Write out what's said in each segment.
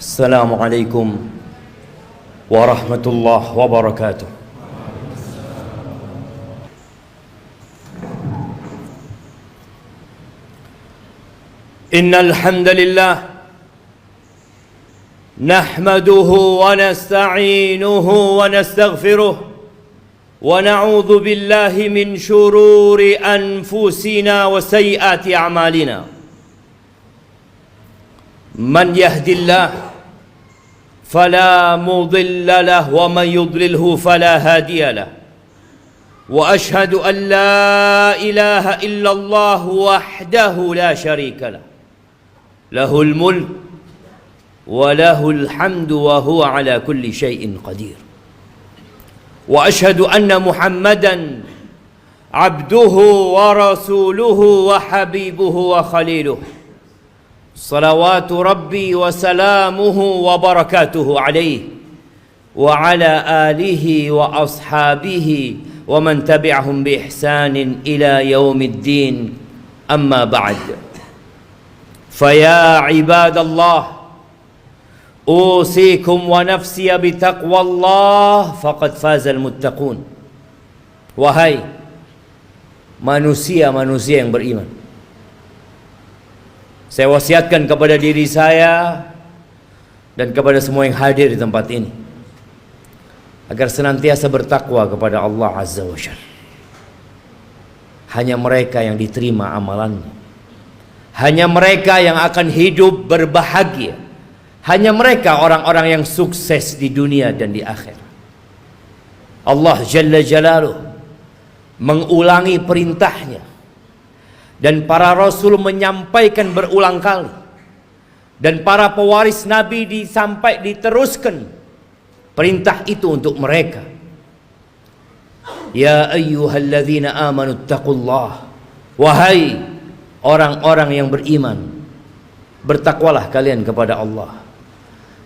Assalamualaikum warahmatullahi wabarakatuh. Innal hamdalillah nahmaduhu wa nasta'inuhu wa nastaghfiruh wa na'udzu billahi min shururi anfusina wa sayyiati a'malina. Man yahdillahu فلا مضل له ومن يضلله فلا هادي له وأشهد أن لا إله إلا الله وحده لا شريك له له الملك وله الحمد وهو على كل شيء قدير وأشهد أن محمدا عبده ورسوله وحبيبه وخليله صلوات ربي وسلامه وبركاته عليه وعلى آله وأصحابه ومن تبعهم بإحسان إلى يوم الدين أما بعد فيا عباد الله أوصيكم ونفسي بتقوى الله فقد فاز المتقون. Wahai manusia-manusia yang beriman, saya wasiatkan kepada diri saya dan kepada semua yang hadir di tempat ini agar senantiasa bertakwa kepada Allah Azza wa Jalla. Hanya mereka yang diterima amalannya, hanya mereka yang akan hidup berbahagia, hanya mereka orang-orang yang sukses di dunia dan di akhirat. Allah Jalla Jalaluh mengulangi perintahnya, dan para rasul menyampaikan berulang kali, dan para pewaris Nabi diteruskan perintah itu untuk mereka. Ya ayyuhalladzina amanu taqullah, wahai orang-orang yang beriman, bertakwalah kalian kepada Allah.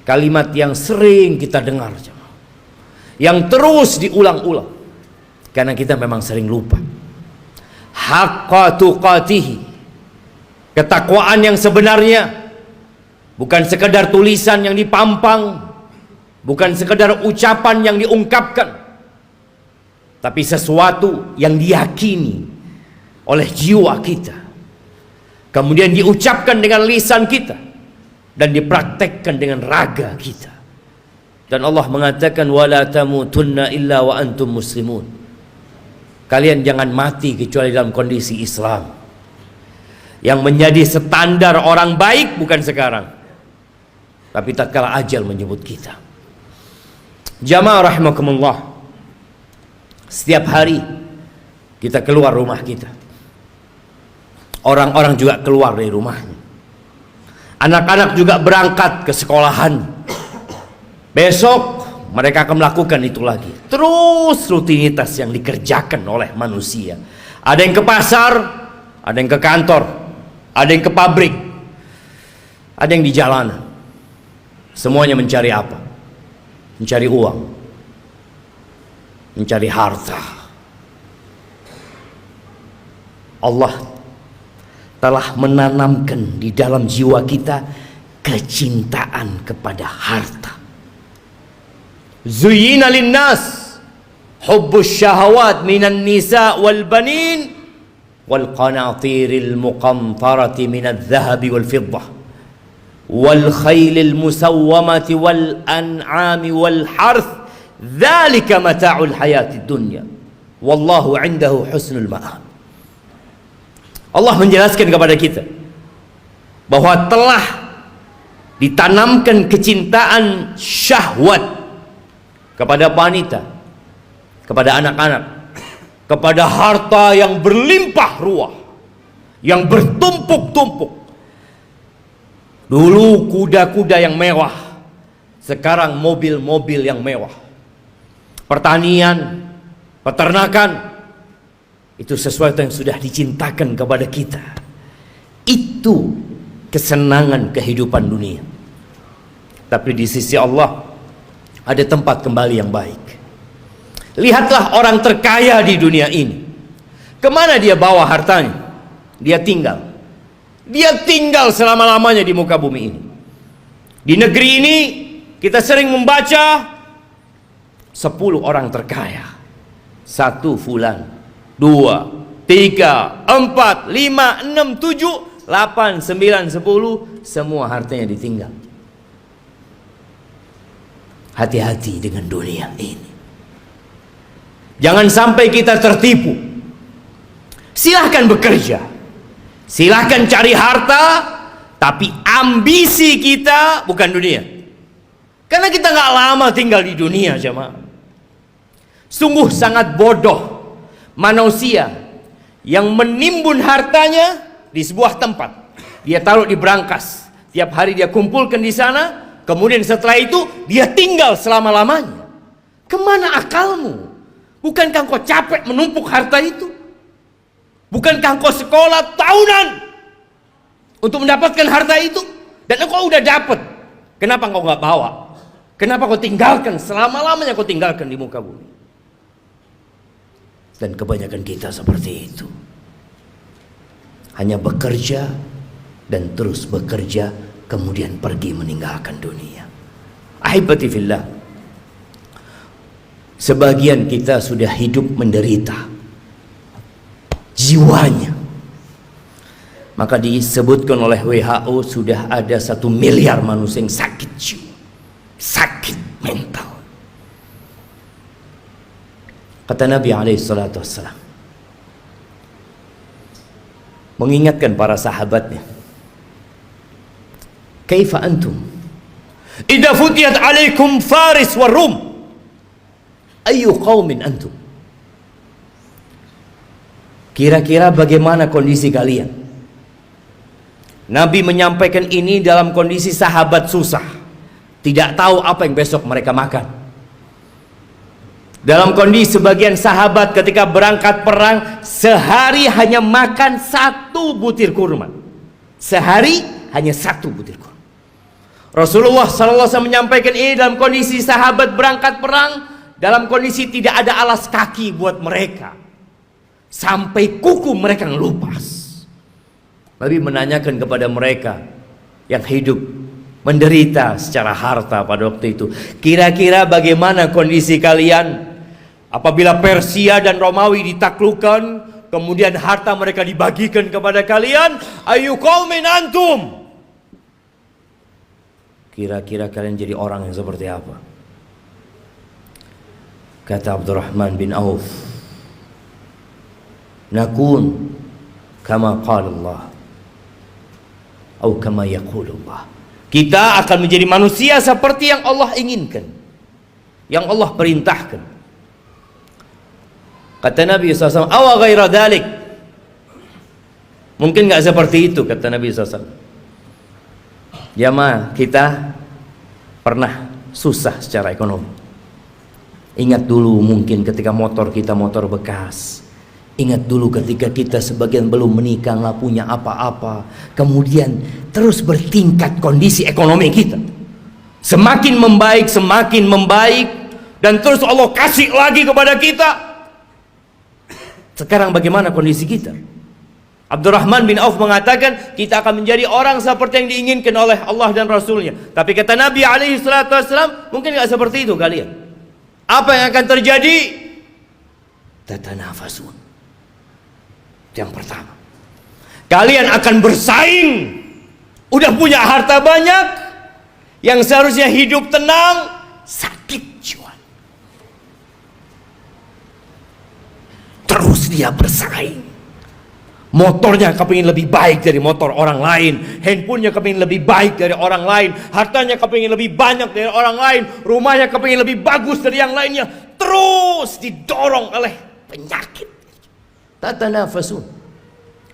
Kalimat yang sering kita dengar, yang terus diulang-ulang, karena kita memang sering lupa. Haqqa tuqatihi, ketakwaan yang sebenarnya bukan sekedar tulisan yang dipampang, bukan sekedar ucapan yang diungkapkan, tapi sesuatu yang diyakini oleh jiwa kita, kemudian diucapkan dengan lisan kita dan dipraktekkan dengan raga kita. Dan Allah mengatakan wala tamutunna illa wa antum muslimun, kalian jangan mati kecuali dalam kondisi Islam. Yang menjadi standar orang baik bukan sekarang, tapi tatkala ajal menjemput kita. Jamaah rahimakumullah, setiap hari kita keluar rumah kita, orang-orang juga keluar dari rumahnya, anak-anak juga berangkat ke sekolahan. Besok mereka akan melakukan itu lagi. Terus rutinitas yang dikerjakan oleh manusia. Ada yang ke pasar, ada yang ke kantor, ada yang ke pabrik, ada yang di jalanan. Semuanya mencari apa? Mencari uang, mencari harta. Allah telah menanamkan di dalam jiwa kita kecintaan kepada harta. Zuyyina linnas hubbus syahawat minan nisa wal banin wal qanatiril muqantarati minadh dhahabi wal fiddah wal khailil musawwamati wal an'ami wal harth dzalika mata'ul hayatid dunya wallahu 'indahu husnul ma'ab. Allah menjelaskan kepada kita bahwa telah ditanamkan kecintaan syahwat kepada wanita, kepada anak-anak, kepada harta yang berlimpah ruah, yang bertumpuk-tumpuk. Dulu kuda-kuda yang mewah, sekarang mobil-mobil yang mewah. Pertanian, peternakan, itu sesuatu yang sudah dicintakan kepada kita. Itu kesenangan kehidupan dunia. Tapi di sisi Allah ada tempat kembali yang baik. Lihatlah orang terkaya di dunia ini, kemana dia bawa hartanya? Dia tinggal selama-lamanya di muka bumi ini. Di negeri ini kita sering membaca 10 orang terkaya. 1 fulan, 2, 3, 4, 5, 6, 7, 8, 9, 10, semua hartanya ditinggal. Hati-hati dengan dunia ini. Jangan sampai kita tertipu. Silahkan bekerja, silahkan cari harta, tapi ambisi kita bukan dunia. Karena kita nggak lama tinggal di dunia, jemaah. Sungguh sangat bodoh manusia yang menimbun hartanya di sebuah tempat. Dia taruh di brankas, tiap hari dia kumpulkan di sana, kemudian setelah itu dia tinggal selama-lamanya. Kemana akalmu? Bukankah kau capek menumpuk harta itu? Bukankah kau sekolah tahunan untuk mendapatkan harta itu? Dan engkau udah dapat. Kenapa kau nggak bawa? Kenapa kau tinggalkan selama-lamanya, kau tinggalkan di muka bumi? Dan kebanyakan kita seperti itu. Hanya bekerja dan terus bekerja, kemudian pergi meninggalkan dunia. Ahibati fillah, sebagian kita sudah hidup menderita jiwanya. Maka disebutkan oleh WHO sudah ada 1 miliar manusia yang sakit jiwa, sakit mental. Kata Nabi SAW mengingatkan para sahabatnya, kaifa antum idza futiyat alaikum Faris wa Rum, ayu qaumin antum? Kira-kira bagaimana kondisi kalian? Nabi menyampaikan ini dalam kondisi sahabat susah, tidak tahu apa yang besok mereka makan. Dalam kondisi sebagian sahabat ketika berangkat perang, sehari hanya makan 1 butir kurma. Sehari hanya 1 butir kurma. Rasulullah SAW menyampaikan ini dalam kondisi sahabat berangkat perang, dalam kondisi tidak ada alas kaki buat mereka, sampai kuku mereka ngelupas. Nabi menanyakan kepada mereka yang hidup menderita secara harta pada waktu itu, kira-kira bagaimana kondisi kalian apabila Persia dan Romawi ditaklukkan, kemudian harta mereka dibagikan kepada kalian? Ayu qaumin antum? Kira-kira kalian jadi orang yang seperti apa? Kata Abdurrahman bin Auf, nakun kama qala Allah atau kama yaqulullah. Kita akan menjadi manusia seperti yang Allah inginkan, yang Allah perintahkan. Kata Nabi SAW, awa ghaira dhalik, mungkin gak seperti itu, kata Nabi SAW. Jamaah, kita pernah susah secara ekonomi. Ingat dulu mungkin ketika motor kita motor bekas. Ingat dulu ketika kita sebagian belum menikah, nggak punya apa-apa. Kemudian terus bertingkat kondisi ekonomi kita. Semakin membaik. Dan terus Allah kasih lagi kepada kita. Sekarang bagaimana kondisi kita? Abdurrahman bin Auf mengatakan kita akan menjadi orang seperti yang diinginkan oleh Allah dan Rasulnya. Tapi kata Nabi SAW, mungkin nggak seperti itu kalian. Apa yang akan terjadi? Tatanafasun. Yang pertama, kalian akan bersaing. Udah punya harta banyak, yang seharusnya hidup tenang, sakit jiwa. Terus dia bersaing. Motornya kepingin lebih baik dari motor orang lain, handphonenya kepingin lebih baik dari orang lain, hartanya kepingin lebih banyak dari orang lain, rumahnya kepingin lebih bagus dari yang lainnya. Terus didorong oleh penyakit. Tatanafasun.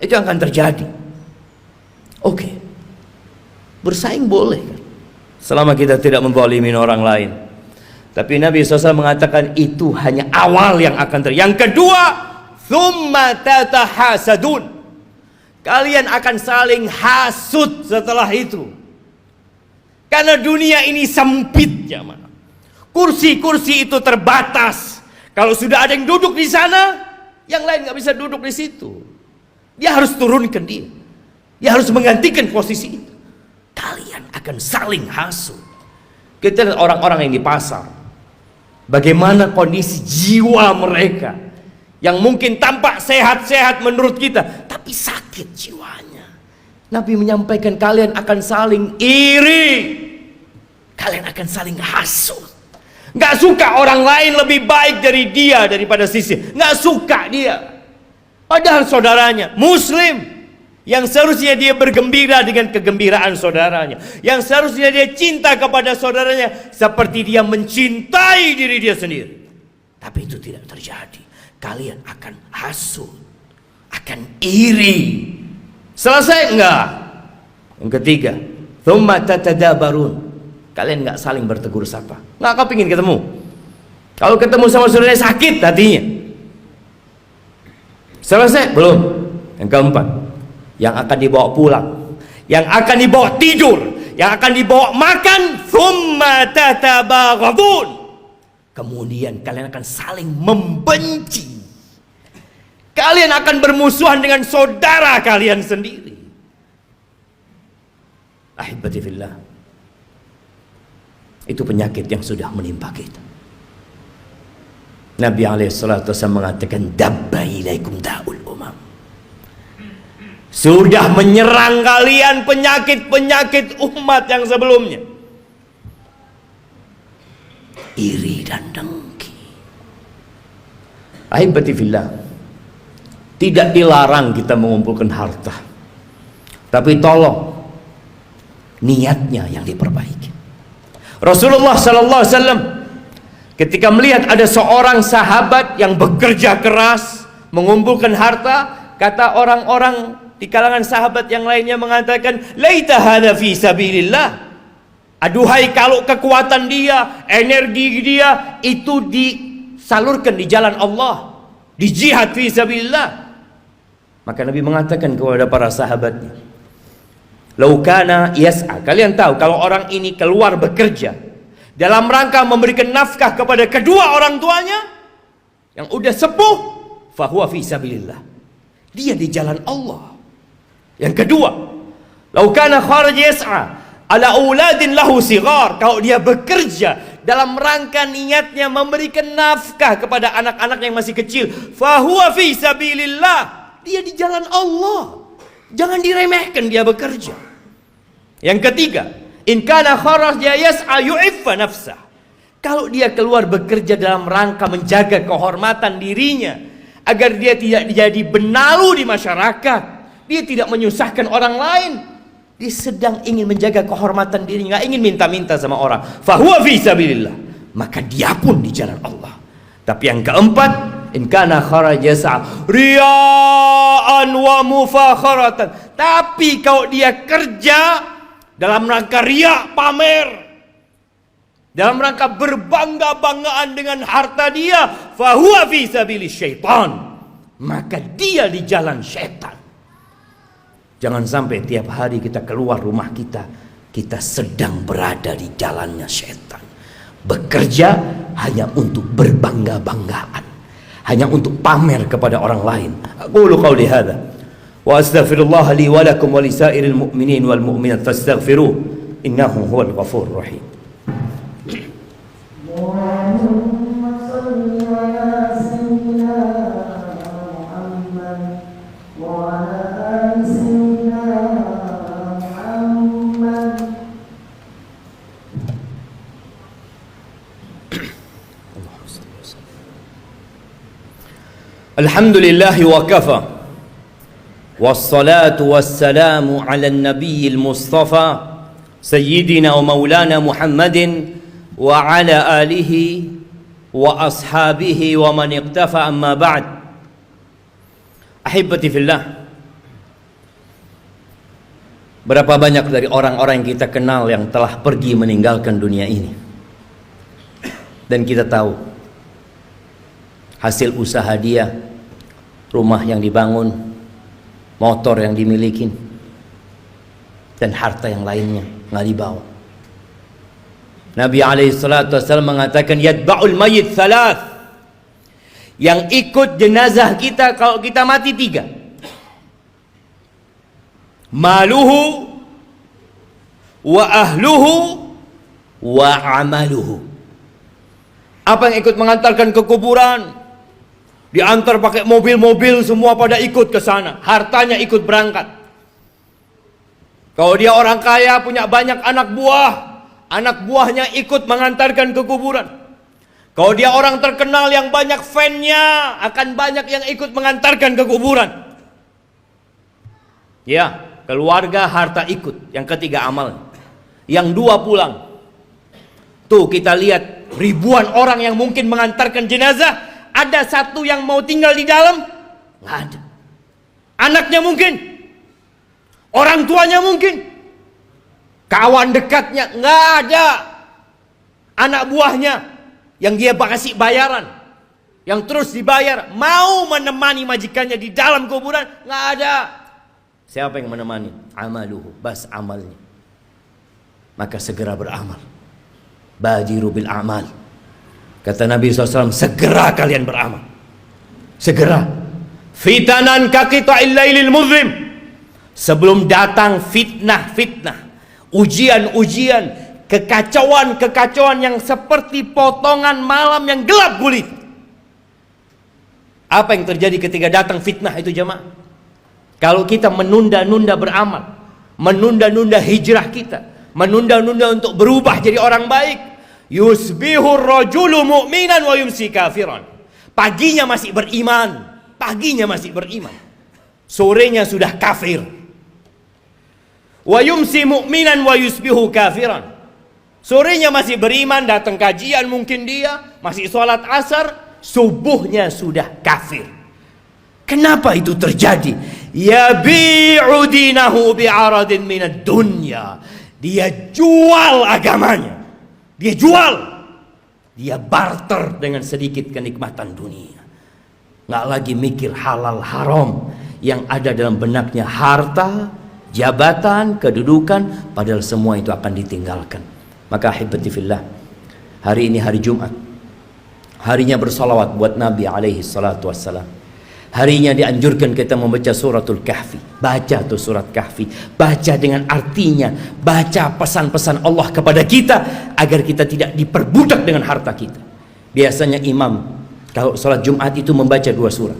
Itu yang akan terjadi. Oke. Bersaing boleh kan? Selama kita tidak menzalimi orang lain. Tapi Nabi SAW mengatakan itu hanya awal yang akan terjadi. Yang kedua, thumma tatahasadun. Kalian akan saling hasud setelah itu. Karena dunia ini sempit, jamaah. Kursi-kursi itu terbatas. Kalau sudah ada yang duduk di sana, yang lain nggak bisa duduk di situ. Dia harus turunkan dia. Dia harus menggantikan posisi itu. Kalian akan akan saling hasut. Kita lihat orang-orang yang di pasar, bagaimana kondisi jiwa mereka yang mungkin tampak sehat-sehat menurut kita, tapi sakit jiwanya. Nabi menyampaikan kalian akan saling iri, kalian akan saling hasut. Nggak suka orang lain lebih baik dari dia daripada sisi, nggak suka dia. Padahal saudaranya Muslim, yang seharusnya dia bergembira dengan kegembiraan saudaranya, yang seharusnya dia cinta kepada saudaranya seperti dia mencintai diri dia sendiri. Tapi itu tidak terjadi. Kalian akan hasut, akan iri. Selesai enggak? Yang ketiga, thumma tatadabarun. Kalian enggak saling bertegur sapa. Enggak kepingin ketemu. Kalau ketemu sama saudaranya sakit hatinya. Selesai? Belum. Yang keempat, yang akan dibawa pulang, yang akan dibawa tidur, yang akan dibawa makan, thumma tatabaghadun. Kemudian kalian akan saling membenci. Kalian akan bermusuhan dengan saudara kalian sendiri. Ahibati fillah, itu penyakit yang sudah menimpa kita. Nabi alaihissalatu wassalam mengatakan, dabba ilaikum da'ul umam. Sudah menyerang kalian penyakit-penyakit umat yang sebelumnya. Iri dan dengki. Ahibati fillah, tidak dilarang kita mengumpulkan harta, tapi tolong niatnya yang diperbaiki. Rasulullah sallallahu alaihi wasallam ketika melihat ada seorang sahabat yang bekerja keras mengumpulkan harta, kata orang-orang di kalangan sahabat yang lainnya mengatakan, laita hadza fi sabilillah. Aduhai kalau kekuatan dia, energi dia itu disalurkan di jalan Allah, di jihad fi sabilillah. Maka Nabi mengatakan kepada para sahabatnya, lau kana yas'a. Kalian tahu kalau orang ini keluar bekerja dalam rangka memberikan nafkah kepada kedua orang tuanya yang udah sepuh, fahuwa fi sabilillah. Dia di jalan Allah. Yang kedua, lau kana kharaj yas'a ala auladin lahu sighar. Kalau dia bekerja dalam rangka niatnya memberikan nafkah kepada anak-anak yang masih kecil, fahuwa fi sabilillah. Dia di jalan Allah. Jangan diremehkan dia bekerja. Yang ketiga, in kana kharaja yas'a yu'iffa nafsah. Kalau dia keluar bekerja dalam rangka menjaga kehormatan dirinya agar dia tidak jadi benalu di masyarakat, dia tidak menyusahkan orang lain, dia sedang ingin menjaga kehormatan dirinya, nggak ingin minta-minta sama orang, fahuwa fi sabilillah, maka dia pun di jalan Allah. Tapi yang keempat, in kana kharaja riya'an wa mufakharatan. Tapi kalau dia kerja dalam rangka riya, pamer, dalam rangka berbangga-banggaan dengan harta dia, fahuwa fi sabilis syaitan, maka dia di jalan syaitan. Jangan sampai tiap hari kita keluar rumah kita sedang berada di jalannya syaitan. Bekerja hanya untuk berbangga-banggaan, hanya untuk pamer kepada orang lain. Aqulu qawli hadza wa astaghfirullah li wa lakum wa lisairil mu'minin wal mu'minat fastaghfiruh innahu huwal ghafurur rahim. Alhamdulillah wa kafa, wassalatu wassalamu ala nabiyil mustafa sayyidina wa maulana Muhammadin wa ala alihi wa ashabihi wa man iqtafa, amma ba'd. Ahibati fillah, berapa banyak dari orang-orang yang kita kenal yang telah pergi meninggalkan dunia ini, dan kita tahu hasil usaha dia, rumah yang dibangun, motor yang dimiliki, dan harta yang lainnya nggak dibawa. Nabi alaihissalatu wassalam mengatakan, yatba'ul mayyit thalath. Yang ikut jenazah kita kalau kita mati 3. Maluhu wa ahluhu wa amaluhu. Apa yang ikut mengantarkan ke kuburan? Diantar pakai mobil-mobil, semua pada ikut ke sana. Hartanya ikut berangkat. Kalau dia orang kaya, punya banyak anak buah, anak buahnya ikut mengantarkan ke kuburan. Kalau dia orang terkenal yang banyak fan-nya, akan banyak yang ikut mengantarkan ke kuburan. Ya, keluarga, harta ikut. Yang ketiga amal. Yang dua pulang. Tuh kita lihat ribuan orang yang mungkin mengantarkan jenazah. Ada satu yang mau tinggal di dalam? Nggak ada. Anaknya mungkin. Orang tuanya mungkin. Kawan dekatnya? Nggak ada. Anak buahnya yang dia kasih bayaran, yang terus dibayar, mau menemani majikannya di dalam kuburan? Nggak ada. Siapa yang menemani? Amaluhu, bas amalnya. Maka segera beramal. Badiru bil amal. Kata Nabi SAW, segera kalian beramal. Segera. Fitanan kaqita'il lailil muzlim. Sebelum datang fitnah-fitnah, ujian-ujian, kekacauan-kekacauan yang seperti potongan malam yang gelap gulita. Apa yang terjadi ketika datang fitnah itu jemaah? Kalau kita menunda-nunda beramal, menunda-nunda hijrah kita, menunda-nunda untuk berubah jadi orang baik, yusbihur rajulu mu'minan wa yumsi kafiran. Paginya masih beriman, sorenya sudah kafir. Wa yumsi mu'minan wa yusbihu kafiran. Sorenya masih beriman, datang kajian mungkin dia, masih sholat asar, subuhnya sudah kafir. Kenapa itu terjadi? Yabi'u dinahu bi'aradin minad dunya. Dia jual agamanya. Dia jual. Dia barter dengan sedikit kenikmatan dunia. Nggak lagi mikir halal haram. Yang ada dalam benaknya harta, jabatan, kedudukan. Padahal semua itu akan ditinggalkan. Maka ahibati fillah, hari ini hari Jumat, harinya bersalawat buat Nabi alaihi salatu wassalam. Harinya dianjurkan kita membaca suratul Kahfi. Baca tuh surat Kahfi, baca dengan artinya, baca pesan-pesan Allah kepada kita agar kita tidak diperbudak dengan harta kita. Biasanya imam kalau salat Jumat itu membaca dua surat,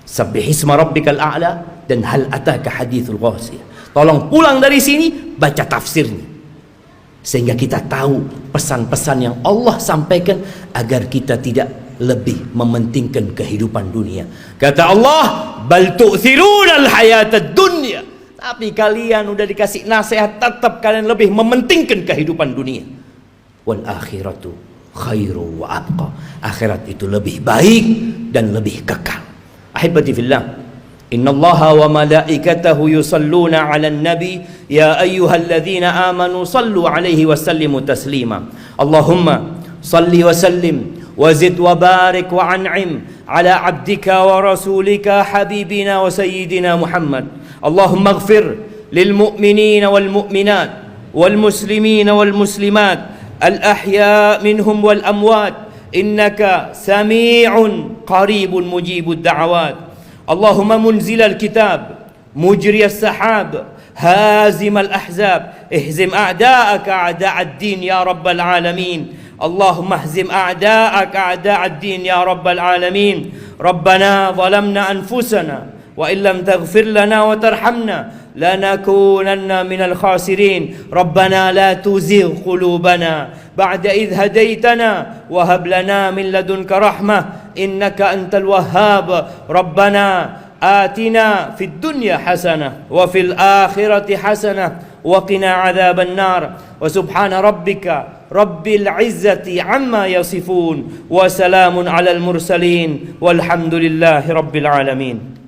Sabbihisma rabbikal a'la dan Hal ataka hadithul ghasiyah. Tolong pulang dari sini baca tafsirnya, sehingga kita tahu pesan-pesan yang Allah sampaikan agar kita tidak lebih mementingkan kehidupan dunia. Kata Allah, bal tu'thirunal hayatad dunya. Tapi kalian udah dikasih nasihat, tetap kalian lebih mementingkan kehidupan dunia. Wal akhiratu khairu wa abqa. Akhirat itu lebih baik dan lebih kekal. Ahibati fillah, innallaha wa malaikatahu yusalluna 'alan nabi ya ayyuhalladzina amanu sallu 'alaihi wa sallimu taslima. Allahumma salli wa sallim وزد وبارك وأنعم على عبدك ورسولك حبيبنا وسيدنا محمد. اللهم اغفر للمؤمنين والمؤمنات والمسلمين والمسلمات الأحياء منهم والأموات إنك سميع قريب مجيب الدعوات. اللهم منزل الكتاب مجري السحاب هازم الأحزاب اهزم أعداءك أعداء الدين يا رب العالمين. اللهم اهزم أعداءك أعداء الدين يا رب العالمين. ربنا ظلمنا أنفسنا وإن لم تغفر لنا وترحمنا لنكونن من الخاسرين. ربنا لا تزغ قلوبنا بعد إذ هديتنا وهب لنا من لدنك رحمة إنك أنت الوهاب. ربنا آتنا في الدنيا حسنة وفي الآخرة حسنة وقنا عذاب النار. وسبحان ربك رب العزة عما يصفون وسلام على المرسلين والحمد لله رب العالمين.